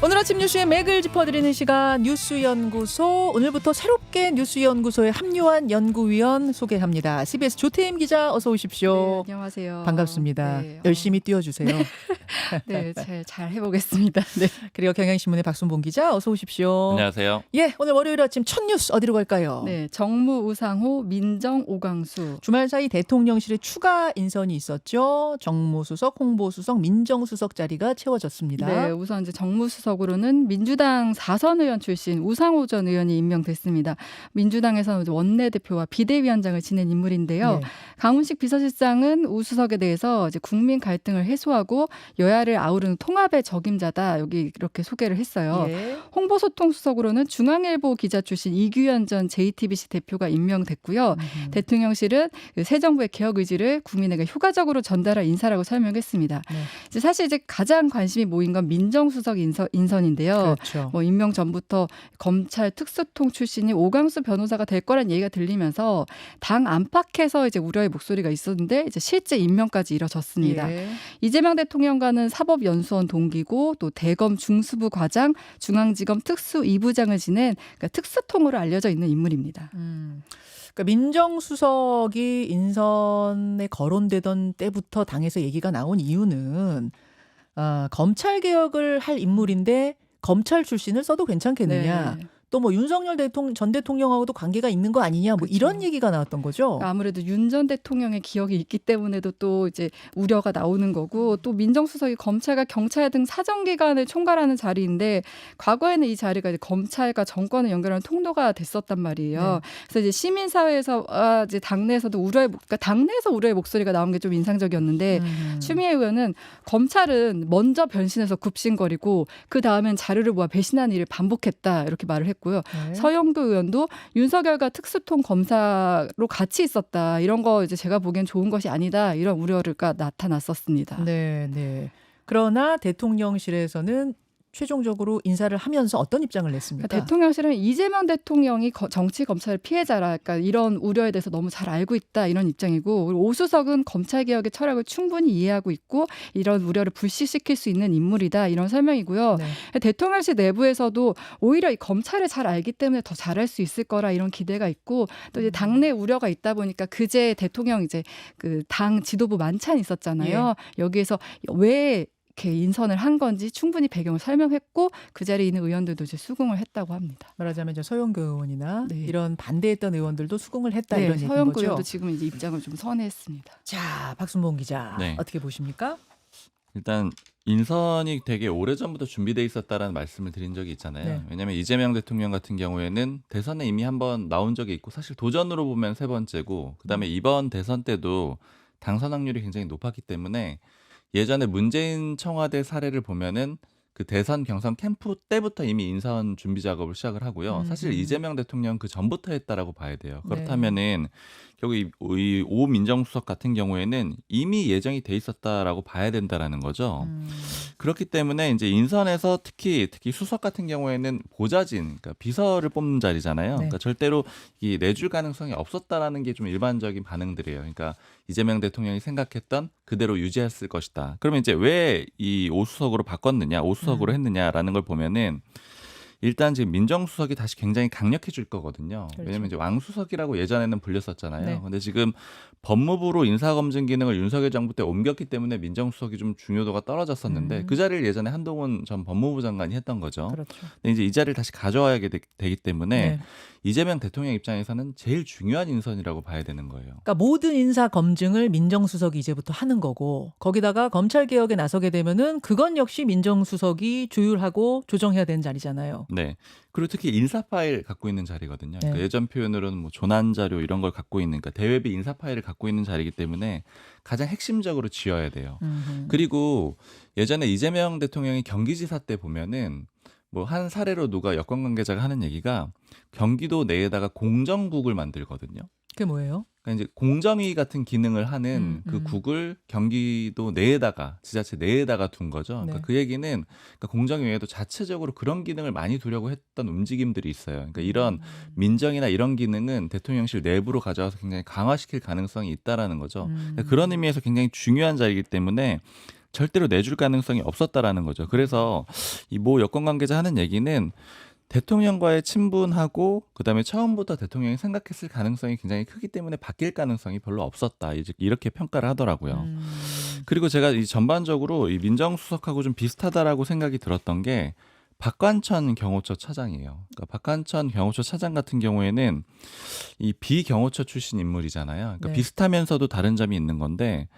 오늘 아침 뉴스의 맥을 짚어드리는 시간 뉴스연구소. 오늘부터 새롭게 뉴스연구소에 합류한 연구위원 소개합니다. CBS 조태임 기자 어서 오십시오. 네, 안녕하세요. 반갑습니다. 네, 열심히 뛰어주세요. 네, 잘 해보겠습니다. 네. 그리고 경향신문의 박순봉 기자 어서 오십시오. 안녕하세요. 예, 오늘 월요일 아침 첫 뉴스 어디로 갈까요? 네, 정무 우상호, 민정 오광수. 주말 사이 대통령실에 추가 인선이 있었죠. 정무수석, 홍보수석, 민정수석 자리가 채워졌습니다. 네, 우선 이제 정무수석으로는 민주당 4선 의원 출신 우상호 전 의원이 임명됐습니다. 민주당에서는 원내대표와 비대위원장을 지낸 인물인데요. 네. 강훈식 비서실장은 우 수석에 대해서 이제 국민 갈등을 해소하고 여야를 아우르는 통합의 적임자다. 여기 이렇게 소개를 했어요. 예. 홍보소통수석으로는 중앙일보 기자 출신 이규현 전 JTBC 대표가 임명됐고요. 대통령실은 새 정부의 개혁 의지를 국민에게 효과적으로 전달할 인사라고 설명했습니다. 네. 이제 사실 이제 가장 관심이 모인 건 민정수석 인선인데요. 그렇죠. 뭐 임명 전부터 검찰 특수통 출신이 오광수 변호사가 될 거란 얘기가 들리면서 당 안팎에서 이제 우려의 목소리가 있었는데 이제 실제 임명까지 이뤄졌습니다. 예. 이재명 대통령과는 사법연수원 동기고 또 대검 중수부 과장, 중앙지검 특수 2부장을 지낸 그러니까 특수통으로 알려져 있는 인물입니다. 그러니까 민정수석이 인선에 거론되던 때부터 당에서 얘기가 나온 이유는 검찰 개혁을 할 인물인데 검찰 출신을 써도 괜찮겠느냐. 네. 또 뭐 윤석열 전 대통령하고도 관계가 있는 거 아니냐. 뭐 그렇죠. 이런 얘기가 나왔던 거죠. 그러니까 아무래도 윤 전 대통령의 기억이 있기 때문에도 또 이제 우려가 나오는 거고 또 민정수석이 검찰과 경찰 등 사정기관을 총괄하는 자리인데 과거에는 이 자리가 이제 검찰과 정권을 연결하는 통로가 됐었단 말이에요. 네. 그래서 이제 시민사회에서 이제 당내에서도 그러니까 당내에서 우려의 목소리가 나온 게 좀 인상적이었는데 추미애 의원은 검찰은 먼저 변신해서 굽신거리고 그 다음엔 자료를 모아 배신한 일을 반복했다 이렇게 말을 했고요. 네. 서영도 의원도 윤석열과 특수통 검사로 같이 있었다. 이런 거 이제 제가 보기엔 좋은 것이 아니다. 이런 우려가 나타났었습니다. 네, 네. 그러나 대통령실에서는 최종적으로 인사를 하면서 어떤 입장을 냈습니까? 그러니까 대통령실은 이재명 대통령이 정치 검찰 피해자라, 그러니까 이런 우려에 대해서 너무 잘 알고 있다 이런 입장이고, 그리고 오 수석은 검찰 개혁의 철학을 충분히 이해하고 있고 이런 우려를 불식시킬 수 있는 인물이다 이런 설명이고요. 네. 대통령실 내부에서도 오히려 이 검찰을 잘 알기 때문에 더 잘할 수 있을 거라 이런 기대가 있고 또 이제 당내 우려가 있다 보니까 그제 대통령 이제 그 당 지도부 만찬이 있었잖아요. 여기에서 왜 이렇게 인선을 한 건지 충분히 배경을 설명했고 그 자리에 있는 의원들도 이제 수긍을 했다고 합니다. 말하자면 이제 서영교 의원이나 네. 이런 반대했던 의원들도 수긍을 했다 네, 이런 얘기인 서영구 거죠. 의원도 지금 이제 입장을 좀 선회했습니다. 자, 박순봉 기자 네. 어떻게 보십니까? 일단 인선이 되게 오래전부터 준비돼 있었다라는 말씀을 드린 적이 있잖아요. 네. 왜냐하면 이재명 대통령 같은 경우에는 대선에 이미 한번 나온 적이 있고 사실 도전으로 보면 세 번째고 그다음에 이번 대선 때도 당선 확률이 굉장히 높았기 때문에 예전에 문재인 청와대 사례를 보면은 그 대선 경선 캠프 때부터 이미 인선 준비 작업을 시작을 하고요. 사실 이재명 대통령 그 전부터 했다라고 봐야 돼요. 그렇다면은 결국 이 오 민정수석 같은 경우에는 이미 예정이 돼 있었다라고 봐야 된다라는 거죠. 그렇기 때문에 이제 인선에서 특히 수석 같은 경우에는 보좌진, 그러니까 비서를 뽑는 자리잖아요. 네. 그러니까 절대로 이 내줄 가능성이 없었다라는 게 좀 일반적인 반응들이에요. 그러니까 이재명 대통령이 생각했던 그대로 유지했을 것이다. 그러면 이제 왜 이 오수석으로 바꿨느냐, 오수석으로 했느냐라는 걸 보면은 일단 지금 민정수석이 다시 굉장히 강력해질 거거든요. 그렇죠. 왜냐하면 이제 왕수석이라고 예전에는 불렸었잖아요. 네. 근데 지금 법무부로 인사검증 기능을 윤석열 정부 때 옮겼기 때문에 민정수석이 좀 중요도가 떨어졌었는데 그 자리를 예전에 한동훈 전 법무부 장관이 했던 거죠. 그렇죠. 근데 이제 이 자리를 다시 가져와야 되기 때문에 네. 이재명 대통령 입장에서는 제일 중요한 인선이라고 봐야 되는 거예요. 그러니까 모든 인사 검증을 민정수석이 이제부터 하는 거고 거기다가 검찰 개혁에 나서게 되면은 그건 역시 민정수석이 조율하고 조정해야 되는 자리잖아요. 네. 그리고 특히 인사 파일 갖고 있는 자리거든요. 그러니까 네. 예전 표현으로는 뭐 조난 자료 이런 걸 갖고 있는, 그러니까 대외비 인사 파일을 갖고 있는 자리이기 때문에 가장 핵심적으로 쥐어야 돼요. 그리고 예전에 이재명 대통령이 경기지사 때 보면은 뭐 한 사례로 누가 여권 관계자가 하는 얘기가 경기도 내에다가 공정국을 만들거든요. 그게 뭐예요? 그러니까 이제 공정위 같은 기능을 하는 그 국을 경기도 내에다가 지자체 내에다가 둔 거죠. 그러니까 네. 그 얘기는 그러니까 공정위 외에도 자체적으로 그런 기능을 많이 두려고 했던 움직임들이 있어요. 그러니까 이런 민정이나 이런 기능은 대통령실 내부로 가져와서 굉장히 강화시킬 가능성이 있다라는 거죠. 그러니까 그런 의미에서 굉장히 중요한 자리이기 때문에 절대로 내줄 가능성이 없었다라는 거죠. 그래서 이 모 여권 관계자 하는 얘기는 대통령과의 친분하고 그다음에 처음부터 대통령이 생각했을 가능성이 굉장히 크기 때문에 바뀔 가능성이 별로 없었다. 이제 이렇게 평가를 하더라고요. 음. 그리고 제가 이 전반적으로 이 민정수석하고 좀 비슷하다라고 생각이 들었던 게 박관천 경호처 차장이에요. 그러니까 박관천 경호처 차장 같은 경우에는 이 비경호처 출신 인물이잖아요. 그러니까 네. 비슷하면서도 다른 점이 있는 건데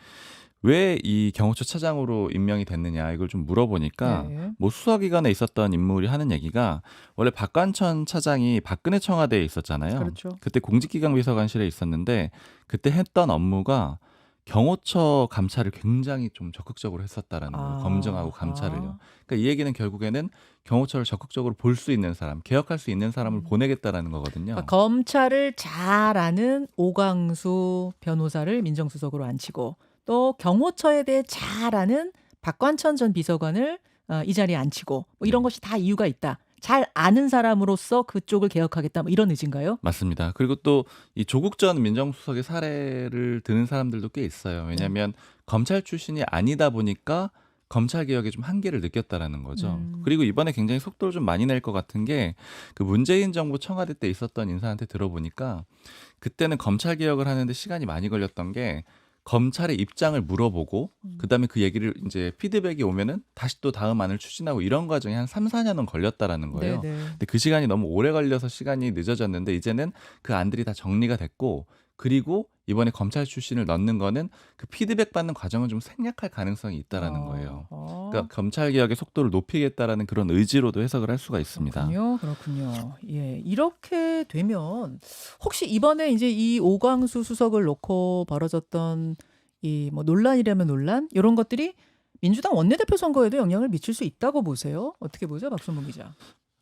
왜 이 경호처 차장으로 임명이 됐느냐 이걸 좀 물어보니까 네. 뭐 수사기관에 있었던 인물이 하는 얘기가 원래 박관천 차장이 박근혜 청와대에 있었잖아요. 그렇죠. 그때 공직기강 비서관실에 있었는데 그때 했던 업무가 경호처 감찰을 굉장히 좀 적극적으로 했었다라는 거예요. 검증하고 감찰을요. 그러니까 이 얘기는 결국에는 경호처를 적극적으로 볼 수 있는 사람, 개혁할 수 있는 사람을 보내겠다라는 거거든요. 그러니까 검찰을 잘 아는 오광수 변호사를 민정수석으로 앉히고 또 경호처에 대해 잘 아는 박관천 전 비서관을 이 자리에 앉히고 뭐 이런 것이 다 이유가 있다. 잘 아는 사람으로서 그쪽을 개혁하겠다. 뭐 이런 의지인가요? 맞습니다. 그리고 또 이 조국 전 민정수석의 사례를 드는 사람들도 꽤 있어요. 왜냐하면 검찰 출신이 아니다 보니까 검찰 개혁에 좀 한계를 느꼈다라는 거죠. 그리고 이번에 굉장히 속도를 좀 많이 낼 것 같은 게 그 문재인 정부 청와대 때 있었던 인사한테 들어보니까 그때는 검찰 개혁을 하는데 시간이 많이 걸렸던 게 검찰의 입장을 물어보고 그다음에 그 얘기를 이제 피드백이 오면은 다시 또 다음 안을 추진하고 이런 과정이 한 3-4년은 걸렸다라는 거예요. 네네. 근데 그 시간이 너무 오래 걸려서 시간이 늦어졌는데 이제는 그 안들이 다 정리가 됐고 그리고 이번에 검찰 출신을 넣는 거는 그 피드백 받는 과정을 좀 생략할 가능성이 있다라는 거예요. 그러니까 검찰 개혁의 속도를 높이겠다라는 그런 의지로도 해석을 할 수가 있습니다. 그렇군요. 예, 이렇게 되면 혹시 이번에 이제 이 오광수 수석을 놓고 벌어졌던 이 뭐 논란이라면 논란 이런 것들이 민주당 원내대표 선거에도 영향을 미칠 수 있다고 보세요? 어떻게 보세요, 박순봉 기자?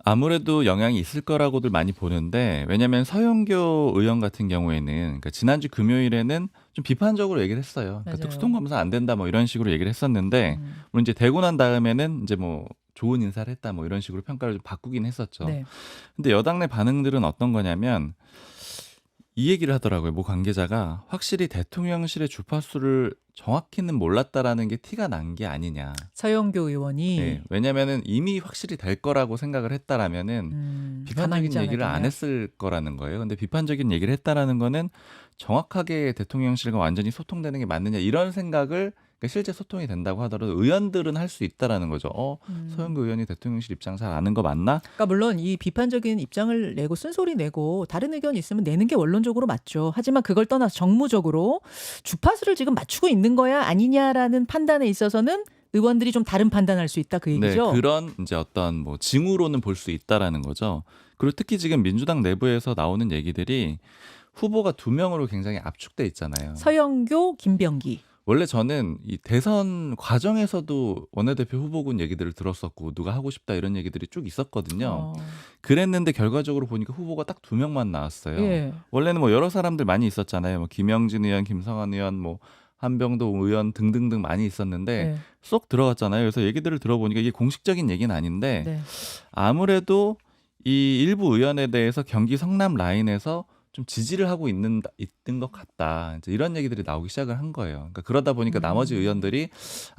아무래도 영향이 있을 거라고들 많이 보는데 왜냐하면 서영교 의원 같은 경우에는 그러니까 지난주 금요일에는 좀 비판적으로 얘기를 했어요. 그러니까 맞아요. 특수통 검사 안 된다 뭐 이런 식으로 얘기를 했었는데 물론 이제 되고 난 다음에는 이제 뭐 좋은 인사를 했다 뭐 이런 식으로 평가를 좀 바꾸긴 했었죠. 네. 근데 여당 내 반응들은 어떤 거냐면 이 얘기를 하더라고요. 모 관계자가 확실히 대통령실의 주파수를 정확히는 몰랐다라는 게 티가 난 게 아니냐. 서영교 의원이 네, 왜냐면은 이미 확실히 될 거라고 생각을 했다라면은 가만히 비판적인 있지 얘기를 안 않았겠냐? 했을 거라는 거예요. 근데 비판적인 얘기를 했다라는 거는 정확하게 대통령실과 완전히 소통되는 게 맞느냐 이런 생각을 그러니까 실제 소통이 된다고 하더라도 의원들은 할 수 있다라는 거죠. 서영교 의원이 대통령실 입장 잘 아는 거 맞나? 그러니까 물론 이 비판적인 입장을 내고 쓴소리 내고 다른 의견이 있으면 내는 게 원론적으로 맞죠. 하지만 그걸 떠나서 정무적으로 주파수를 지금 맞추고 있는 거야 아니냐라는 판단에 있어서는 의원들이 좀 다른 판단할 수 있다 그 네, 얘기죠. 그런 이제 어떤 뭐 징후로는 볼 수 있다라는 거죠. 그리고 특히 지금 민주당 내부에서 나오는 얘기들이 후보가 2명으로 굉장히 압축돼 있잖아요. 서영교, 김병기. 원래 저는 이 대선 과정에서도 원내대표 후보군 얘기들을 들었었고 누가 하고 싶다 이런 얘기들이 쭉 있었거든요. 그랬는데 결과적으로 보니까 후보가 딱 2명만 나왔어요. 예. 원래는 뭐 여러 사람들 많이 있었잖아요. 뭐 김영진 의원, 김성환 의원, 뭐 한병도 의원 등등등 많이 있었는데 예. 쏙 들어갔잖아요. 그래서 얘기들을 들어보니까 이게 공식적인 얘기는 아닌데 네. 아무래도 이 일부 의원에 대해서 경기 성남 라인에서 좀 지지를 하고 있는 것 같다. 이제 이런 얘기들이 나오기 시작을 한 거예요. 그러니까 그러다 보니까 나머지 의원들이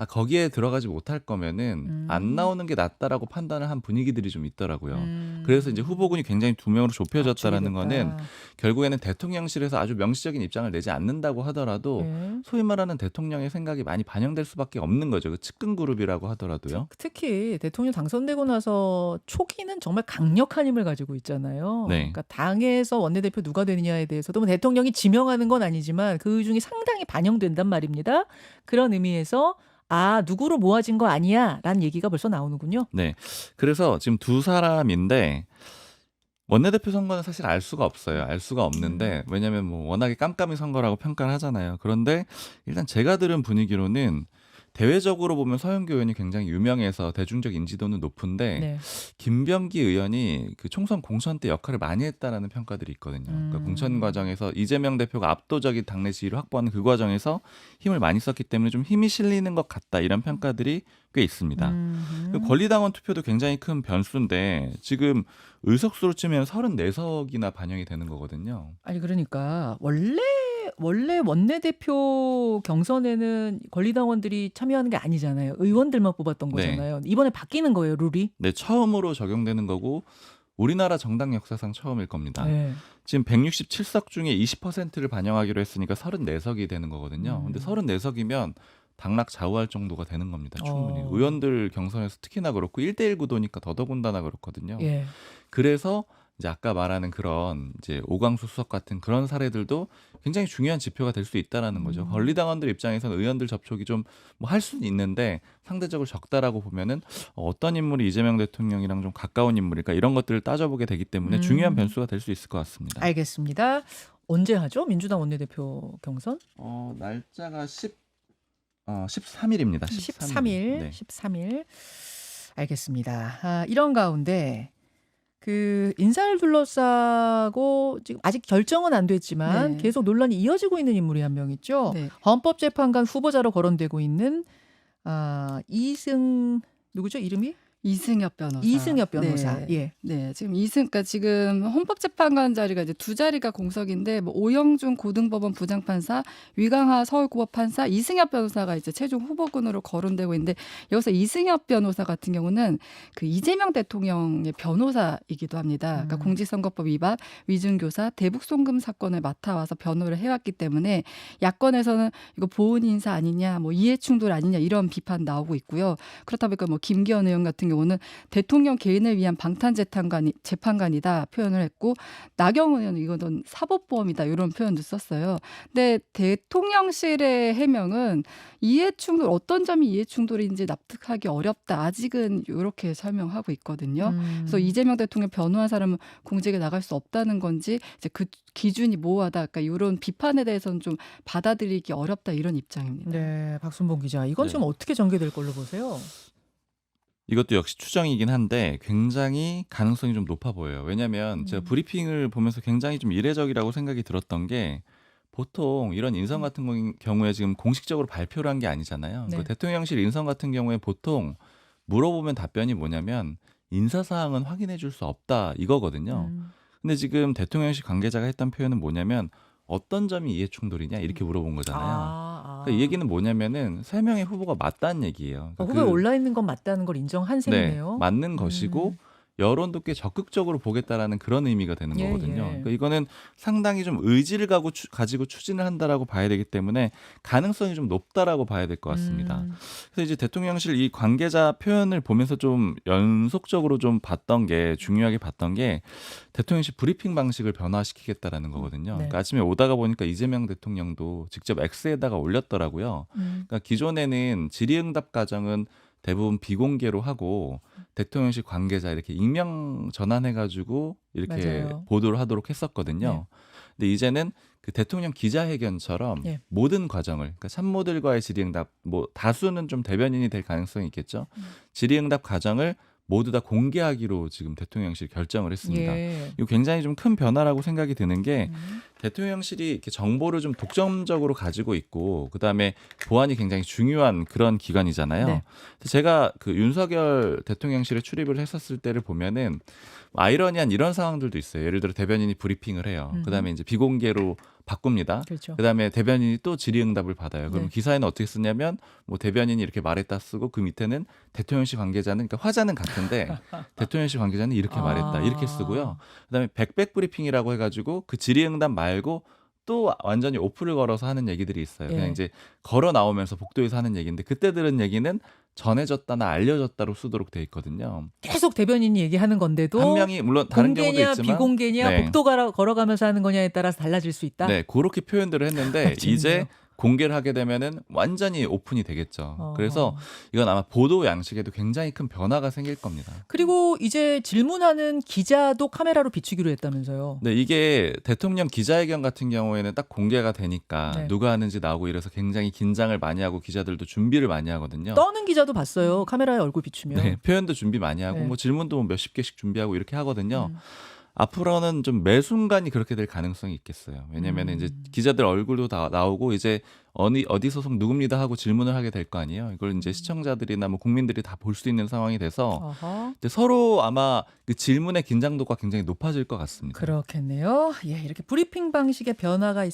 거기에 들어가지 못할 거면은 안 나오는 게 낫다라고 판단을 한 분위기들이 좀 있더라고요. 그래서 이제 후보군이 굉장히 2명으로 좁혀졌다라는 거는 결국에는 대통령실에서 아주 명시적인 입장을 내지 않는다고 하더라도 예. 소위 말하는 대통령의 생각이 많이 반영될 수밖에 없는 거죠. 그 측근 그룹이라고 하더라도요. 특히 대통령 당선되고 나서 초기는 정말 강력한 힘을 가지고 있잖아요. 네. 그러니까 당에서 원내대표 누가 되느냐에 대해서도 뭐 대통령이 지명하는 건 아니지만 그 중에 상당히 반영된단 말입니다. 그런 의미에서 누구로 모아진 거 아니야 라는 얘기가 벌써 나오는군요. 네. 그래서 지금 두 사람인데 원내대표 선거는 사실 알 수가 없어요. 알 수가 없는데 왜냐하면 뭐 워낙에 깜깜이 선거라고 평가를 하잖아요. 그런데 일단 제가 들은 분위기로는 대외적으로 보면 서영교 의원이 굉장히 유명해서 대중적 인지도는 높은데 네. 김병기 의원이 그 총선 공천 때 역할을 많이 했다라는 평가들이 있거든요. 그러니까 공천 과정에서 이재명 대표가 압도적인 당내 지지를 확보하는 그 과정에서 힘을 많이 썼기 때문에 좀 힘이 실리는 것 같다 이런 평가들이 꽤 있습니다. 그 권리당원 투표도 굉장히 큰 변수인데 지금 의석수로 치면 34석이나 반영이 되는 거거든요. 아니 그러니까 원래 원래 원내대표 경선에는 권리당원들이 참여하는 게 아니잖아요. 의원들만 뽑았던 네. 거잖아요. 이번에 바뀌는 거예요, 룰이. 네, 처음으로 적용되는 거고 우리나라 정당 역사상 처음일 겁니다. 네. 지금 167석 중에 20%를 반영하기로 했으니까 34석이 되는 거거든요. 근데 34석이면 당락 좌우할 정도가 되는 겁니다. 충분히. 어. 의원들 경선에서 특히나 그렇고 1대1 구도니까 더더군다나 그렇거든요. 예. 그래서 이제 아까 말하는 그런 이제 오광수 수석 같은 그런 사례들도 굉장히 중요한 지표가 될 수 있다라는 거죠. 권리당원들 입장에서는 의원들 접촉이 좀 뭐 할 수는 있는데 상대적으로 적다라고 보면은 어떤 인물이 이재명 대통령이랑 좀 가까운 인물일까 이런 것들을 따져보게 되기 때문에 중요한 변수가 될 수 있을 것 같습니다. 알겠습니다. 언제 하죠? 민주당 원내대표 경선? 날짜가 13일입니다. 13일. 네. 13일. 알겠습니다. 이런 가운데 그 인사를 둘러싸고 지금 아직 결정은 안 됐지만 네. 계속 논란이 이어지고 있는 인물이 한 명 있죠. 네. 헌법재판관 후보자로 거론되고 있는 이승 누구죠? 이름이? 이승엽 변호사. 이승엽 변호사. 네. 예. 네, 그러니까 지금 헌법재판관 자리가 이제 두 자리가 공석인데 뭐 오영준 고등법원 부장판사, 위강하 서울고법 판사, 이승엽 변호사가 이제 최종 후보군으로 거론되고 있는데 여기서 이승엽 변호사 같은 경우는 그 이재명 대통령의 변호사이기도 합니다. 그러니까 공직선거법 위반, 위증교사, 대북송금 사건을 맡아와서 변호를 해왔기 때문에 야권에서는 이거 보훈 인사 아니냐, 뭐 이해충돌 아니냐 이런 비판 나오고 있고요. 그렇다 보니까 뭐 김기현 의원 같은 경우는 대통령 개인을 위한 방탄 재판관이다 표현을 했고 나경원 의원은 이거는 사법보험이다 이런 표현도 썼어요. 근데 대통령실의 해명은 이해충돌 어떤 점이 이해충돌인지 납득하기 어렵다. 아직은 이렇게 설명하고 있거든요. 그래서 이재명 대통령 변호한 사람은 공직에 나갈 수 없다는 건지 이제 그 기준이 모호하다. 그러니까 이런 비판에 대해서는 좀 받아들이기 어렵다 이런 입장입니다. 네, 박순봉 기자. 이건 네. 지금 어떻게 전개될 걸로 보세요? 이것도 역시 추정이긴 한데 굉장히 가능성이 좀 높아 보여요. 왜냐하면 제가 브리핑을 보면서 굉장히 좀 이례적이라고 생각이 들었던 게 보통 이런 인선 같은 경우에 지금 공식적으로 발표를 한 게 아니잖아요. 네. 그 대통령실 인선 같은 경우에 보통 물어보면 답변이 뭐냐면 인사사항은 확인해 줄 수 없다 이거거든요. 근데 지금 대통령실 관계자가 했던 표현은 뭐냐면 어떤 점이 이해충돌이냐 이렇게 물어본 거잖아요. 그러니까 이 얘기는 뭐냐면은 3명의 후보가 맞다는 얘기예요. 그러니까 후보에 올라 있는 건 맞다는 걸 인정한 셈이네요. 네, 맞는 것이고 여론도 꽤 적극적으로 보겠다라는 그런 의미가 되는 예, 거거든요. 예. 그러니까 이거는 상당히 좀 의지를 가지고 추진을 한다라고 봐야 되기 때문에 가능성이 좀 높다라고 봐야 될 것 같습니다. 그래서 이제 대통령실 이 관계자 표현을 보면서 좀 연속적으로 좀 중요하게 봤던 게 대통령실 브리핑 방식을 변화시키겠다라는 거거든요. 네. 그러니까 아침에 오다가 보니까 이재명 대통령도 직접 X에다가 올렸더라고요. 그러니까 기존에는 질의응답 과정은 대부분 비공개로 하고 대통령실 관계자 이렇게 익명 전환해가지고 이렇게 맞아요. 보도를 하도록 했었거든요. 네. 근데 이제는 그 대통령 기자회견처럼 예. 모든 과정을, 그러니까 참모들과의 질의응답, 뭐 다수는 좀 대변인이 될 가능성이 있겠죠. 질의응답 과정을 모두 다 공개하기로 지금 대통령실이 결정을 했습니다. 예. 이거 굉장히 좀 큰 변화라고 생각이 드는 게 대통령실이 이렇게 정보를 좀 독점적으로 가지고 있고 그다음에 보안이 굉장히 중요한 그런 기관이잖아요. 네. 그래서 제가 그 윤석열 대통령실에 출입을 했었을 때를 보면은 아이러니한 이런 상황들도 있어요. 예를 들어 대변인이 브리핑을 해요. 그다음에 이제 비공개로 바꿉니다. 그렇죠. 그다음에 대변인이 또 질의응답을 받아요. 그럼 네. 기사에는 어떻게 쓰냐면 뭐 대변인이 이렇게 말했다 쓰고 그 밑에는 대통령실 관계자는 그러니까 화자는 같은데 대통령실 관계자는 이렇게 말했다 이렇게 쓰고요. 그다음에 백백 브리핑이라고 해가지고 그 질의응답 말고 또 완전히 오프를 걸어서 하는 얘기들이 있어요. 예. 그냥 이제 걸어 나오면서 복도에서 하는 얘기인데 그때 들은 얘기는 전해졌다나 알려졌다로 쓰도록 돼 있거든요. 계속 대변인이 얘기하는 건데도 한 명이 물론 다른 경우도 공개냐 있지만 비공개냐 네. 복도 걸어가면서 하는 거냐에 따라서 달라질 수 있다. 네, 그렇게 표현들을 했는데 재밌네요. 이제 공개를 하게 되면은 완전히 오픈이 되겠죠. 그래서 이건 아마 보도 양식에도 굉장히 큰 변화가 생길 겁니다. 그리고 이제 질문하는 기자도 카메라로 비추기로 했다면서요. 네, 이게 대통령 기자회견 같은 경우에는 딱 공개가 되니까 네. 누가 하는지 나오고 이래서 굉장히 긴장을 많이 하고 기자들도 준비를 많이 하거든요. 떠는 기자도 봤어요. 카메라에 얼굴 비추면. 네, 표현도 준비 많이 하고 네. 뭐 질문도 뭐 몇십 개씩 준비하고 이렇게 하거든요. 앞으로는 좀 매 순간이 그렇게 될 가능성이 있겠어요. 왜냐면 이제 기자들 얼굴도 다 나오고 이제 어디 소속 누굽니다 하고 질문을 하게 될 거 아니에요. 이걸 이제 시청자들이나 뭐 국민들이 다 볼 수 있는 상황이 돼서 어허. 근데 서로 아마 그 질문의 긴장도가 굉장히 높아질 것 같습니다. 그렇겠네요. 예, 이렇게 브리핑 방식의 변화가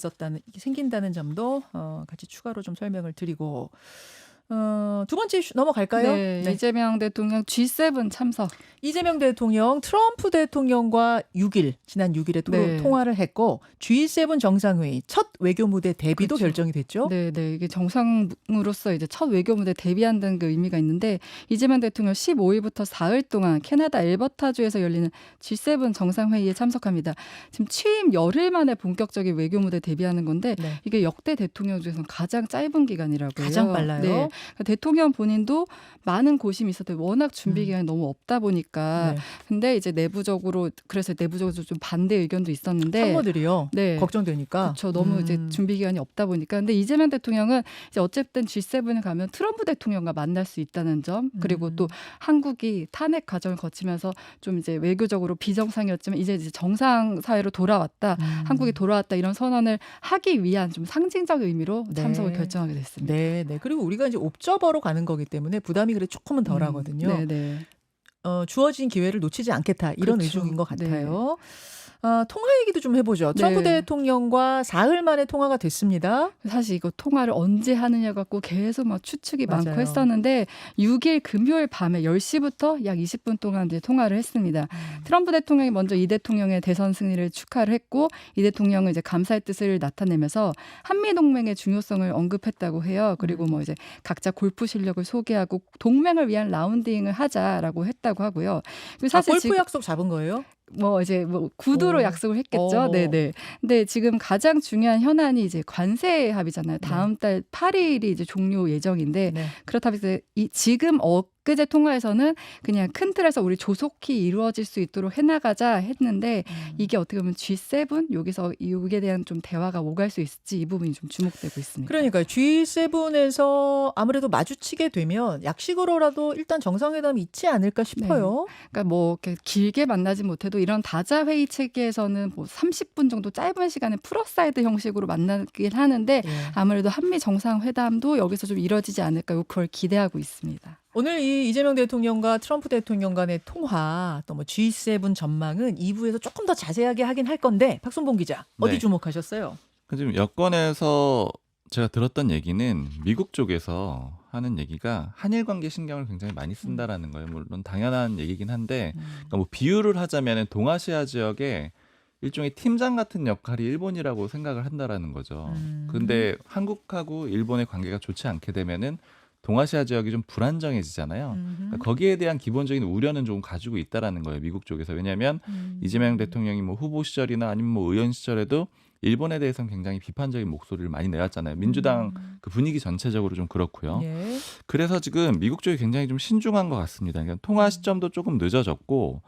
생긴다는 점도 같이 추가로 좀 설명을 드리고 두 번째 이슈 넘어갈까요? 네, 이재명 대통령 G7 참석. 이재명 대통령 트럼프 대통령과 지난 6일에 네. 통화를 했고 G7 정상회의 첫 외교 무대 데뷔도 그렇죠. 결정이 됐죠. 네, 이게 정상으로서 이제 첫 외교 무대 데뷔한다는 그 의미가 있는데 이재명 대통령 15일부터 4일 동안 캐나다 엘버타주에서 열리는 G7 정상회의에 참석합니다. 지금 취임 열흘 만에 본격적인 외교 무대 데뷔하는 건데 네. 이게 역대 대통령 중에서는 가장 짧은 기간이라고 해요. 그러니까 가장 빨라요. 네. 대통령 본인도 많은 고심이 있었는데 워낙 준비 기간이 너무 없다 보니까 네. 근데 이제 내부적으로 좀 반대 의견도 있었는데 참모들이요. 네. 걱정되니까. 그렇죠. 너무 이제 준비 기간이 없다 보니까. 근데 이재명 대통령은 이제 어쨌든 G7에 가면 트럼프 대통령과 만날 수 있다는 점, 그리고 또 한국이 탄핵 과정을 거치면서 좀 이제 외교적으로 비정상이었지만 이제 정상 사회로 돌아왔다, 한국이 돌아왔다 이런 선언을 하기 위한 좀 상징적 의미로 네. 참석을 결정하게 됐습니다. 네. 그리고 우리가 이제 옵저버로 가는 거기 때문에 부담이 그래 조금은 덜하거든요. 네. 주어진 기회를 놓치지 않겠다 이런 그렇죠. 의중인 것 네. 같아요. 통화 얘기도 좀 해보죠. 트럼프 네. 대통령과 4일 만에 통화가 됐습니다. 사실 이거 통화를 언제 하느냐 갖고 계속 막 추측이 많고 맞아요. 했었는데 6일 금요일 밤에 10시부터 약 20분 동안 이제 통화를 했습니다. 트럼프 대통령이 먼저 이 대통령의 대선 승리를 축하를 했고 이 대통령은 이제 감사의 뜻을 나타내면서 한미 동맹의 중요성을 언급했다고 해요. 그리고 뭐 이제 각자 골프 실력을 소개하고 동맹을 위한 라운딩을 하자라고 했다고 하고요. 그리고 사실 골프 지금 약속 잡은 거예요? 구두로 오. 약속을 했겠죠. 어. 네네. 근데 지금 가장 중요한 현안이 이제 관세 합의잖아요. 다음 달 8일이 이제 종료 예정인데 네. 그렇다면 이제 지금 엊그제 통화에서는 그냥 큰 틀에서 우리 조속히 이루어질 수 있도록 해나가자 했는데 이게 어떻게 보면 G7 여기서 이에 대한 좀 대화가 오갈 수 있을지 이 부분이 좀 주목되고 있습니다. 그러니까 G7에서 아무래도 마주치게 되면 약식으로라도 일단 정상회담이 있지 않을까 싶어요. 그러니까 뭐 이렇게 길게 만나지 못해도 이런 다자 회의 체계에서는 뭐 30분 정도 짧은 시간에 풀어사이드 형식으로 만나긴 하는데 예. 아무래도 한미 정상회담도 여기서 좀 이뤄지지 않을까 그걸 기대하고 있습니다. 오늘 이 이재명 대통령과 트럼프 대통령 간의 통화 또 뭐 G7 전망은 2부에서 조금 더 자세하게 하긴 할 건데 박순봉 기자 어디 네. 주목하셨어요? 지금 여권에서 제가 들었던 얘기는 미국 쪽에서 하는 얘기가 한일 관계 신경을 굉장히 많이 쓴다라는 거예요. 물론 당연한 얘기긴 한데 그러니까 뭐 비유를 하자면 동아시아 지역에 일종의 팀장 같은 역할이 일본이라고 생각을 한다라는 거죠. 근데 한국하고 일본의 관계가 좋지 않게 되면은 동아시아 지역이 좀 불안정해지잖아요. 그러니까 거기에 대한 기본적인 우려는 좀 가지고 있다라는 거예요. 미국 쪽에서. 왜냐하면 이재명 대통령이 뭐 후보 시절이나 아니면 뭐 의원 시절에도 일본에 대해서는 굉장히 비판적인 목소리를 많이 내왔잖아요. 민주당 그 분위기 전체적으로 좀 그렇고요. 예. 그래서 지금 미국 쪽이 굉장히 좀 신중한 것 같습니다. 그러니까 통화 시점도 조금 늦어졌고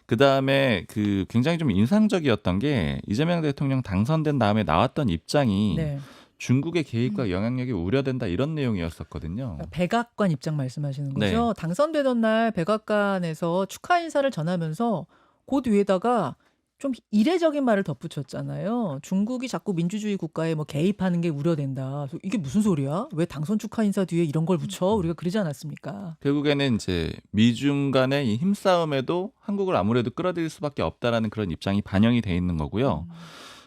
그 다음에 그 굉장히 좀 인상적이었던 게 이재명 대통령 당선된 다음에 나왔던 입장이 네. 중국의 개입과 영향력이 우려된다 이런 내용이었었거든요. 백악관 입장 말씀하시는 네. 거죠? 당선되던 날 백악관에서 축하 인사를 전하면서 그 뒤에다가 좀 이례적인 말을 덧붙였잖아요. 중국이 자꾸 민주주의 국가에 뭐 개입하는 게 우려된다. 그래서 이게 무슨 소리야? 왜 당선 축하 인사 뒤에 이런 걸 붙여? 우리가 그러지 않았습니까? 결국에는 이제 미중 간의 이 힘싸움에도 한국을 아무래도 끌어들일 수밖에 없다라는 그런 입장이 반영이 돼 있는 거고요.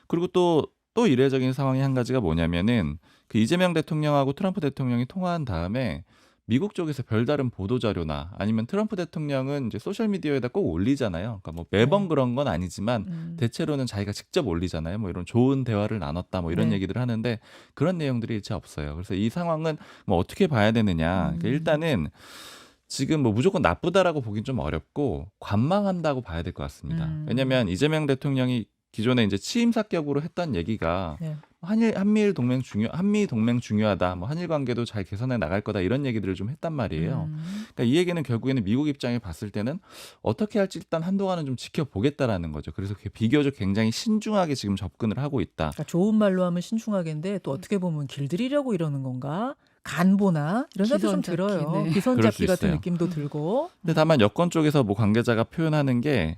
그리고 또 이례적인 상황이 한 가지가 뭐냐면은 그 이재명 대통령하고 트럼프 대통령이 통화한 다음에 미국 쪽에서 별다른 보도 자료나 아니면 트럼프 대통령은 이제 소셜 미디어에다 꼭 올리잖아요. 그러니까 뭐 매번 그런 건 아니지만 대체로는 자기가 직접 올리잖아요. 뭐 이런 좋은 대화를 나눴다 뭐 이런 네. 얘기들을 하는데 그런 내용들이 일체 없어요. 그래서 이 상황은 뭐 어떻게 봐야 되느냐. 그러니까 일단은 지금 뭐 무조건 나쁘다라고 보긴 좀 어렵고 관망한다고 봐야 될 것 같습니다. 왜냐하면 이재명 대통령이 기존에 이제 취임사격으로 했던 얘기가 네. 한미 동맹 중요하다. 뭐 한일 관계도 잘 개선해 나갈 거다. 이런 얘기들을 좀 했단 말이에요. 그러니까 이 얘기는 결국에는 미국 입장에 봤을 때는 어떻게 할지 일단 한동안은 좀 지켜보겠다라는 거죠. 그래서 비교적 굉장히 신중하게 지금 접근을 하고 있다. 그러니까 좋은 말로 하면 신중하게인데 또 어떻게 보면 길들이려고 이러는 건가? 간보나 이런 생각도 좀 기선잡기, 들어요. 네. 기선잡기 그럴 수 같은 있어요. 느낌도 들고. 근데 다만 여권 쪽에서 뭐 관계자가 표현하는 게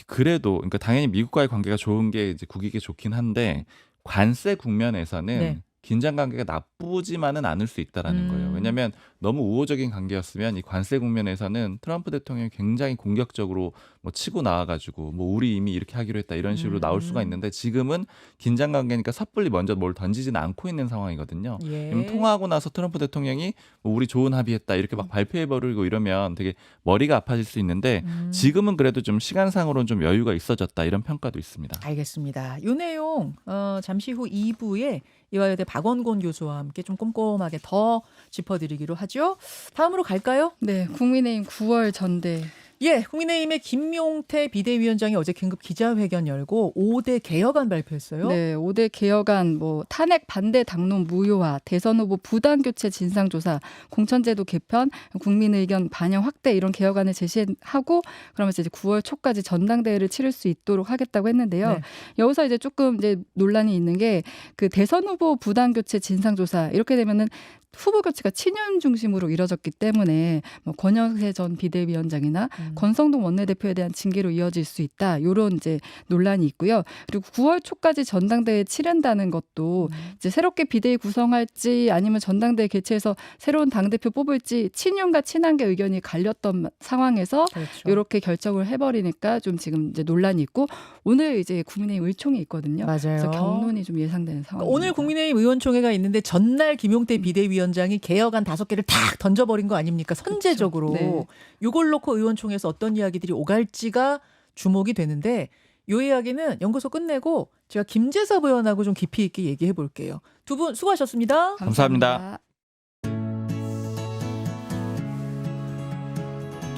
그래도 그러니까 당연히 미국과의 관계가 좋은 게 이제 국익에 좋긴 한데 관세 국면에서는 네. 긴장 관계가 나쁘지만은 않을 수 있다라는 거예요. 왜냐하면 너무 우호적인 관계였으면 이 관세 국면에서는 트럼프 대통령이 굉장히 공격적으로 뭐 치고 나와가지고 뭐 우리 이미 이렇게 하기로 했다 이런 식으로 나올 수가 있는데 지금은 긴장 관계니까 섣불리 먼저 뭘 던지지는 않고 있는 상황이거든요. 예. 통화하고 나서 트럼프 대통령이 뭐 우리 좋은 합의했다 이렇게 막 발표해버리고 이러면 되게 머리가 아파질 수 있는데 지금은 그래도 좀 시간상으로는 좀 여유가 있어졌다 이런 평가도 있습니다. 알겠습니다. 이 내용 잠시 후 2부에 이화여대 박원곤 교수와 함께 좀 꼼꼼하게 더 짚어드리기로 하죠. 다음으로 갈까요? 네, 국민의힘 9월 전대. 예, 국민의힘의 김용태 비대위원장이 어제 긴급 기자회견 열고 5대 개혁안 발표했어요. 네, 5대 개혁안 뭐 탄핵 반대 당론 무효화, 대선 후보 부당 교체 진상조사, 공천제도 개편, 국민 의견 반영 확대 이런 개혁안을 제시하고 그러면서 이제 9월 초까지 전당대회를 치를 수 있도록 하겠다고 했는데요. 네. 여기서 이제 조금 이제 논란이 있는 게 그 대선 후보 부당 교체 진상조사 이렇게 되면은 후보 교체가 친윤 중심으로 이뤄졌기 때문에 뭐 권영세 전 비대위원장이나 권성동 원내대표에 대한 징계로 이어질 수 있다. 이런 이제 논란이 있고요. 그리고 9월 초까지 전당대회 치른다는 것도 이제 새롭게 비대위 구성할지 아니면 전당대회 개최해서 새로운 당대표 뽑을지 친윤과 친한계 의견이 갈렸던 상황에서 그렇죠. 이렇게 결정을 해버리니까 좀 지금 이제 논란이 있고 오늘 이제 국민의힘 의총이 있거든요. 맞아요. 그래서 경론이 좀 예상되는 상황입니다. 오늘 국민의힘 의원총회가 있는데 전날 김용태 비대위원장이 개혁안 5개를 탁 던져버린 거 아닙니까? 선제적으로. 네. 이걸 놓고 의원총회에서 어떤 이야기들이 오갈지가 주목이 되는데 이 이야기는 연구소 끝내고 제가 김재섭 의원하고 좀 깊이 있게 얘기해 볼게요. 두 분 수고하셨습니다. 감사합니다.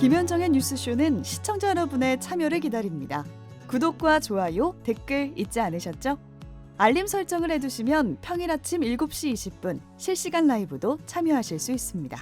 김현정의 뉴스쇼는 시청자 여러분의 참여를 기다립니다. 구독과 좋아요, 댓글 잊지 않으셨죠? 알림 설정을 해두시면 평일 아침 7시 20분 실시간 라이브도 참여하실 수 있습니다.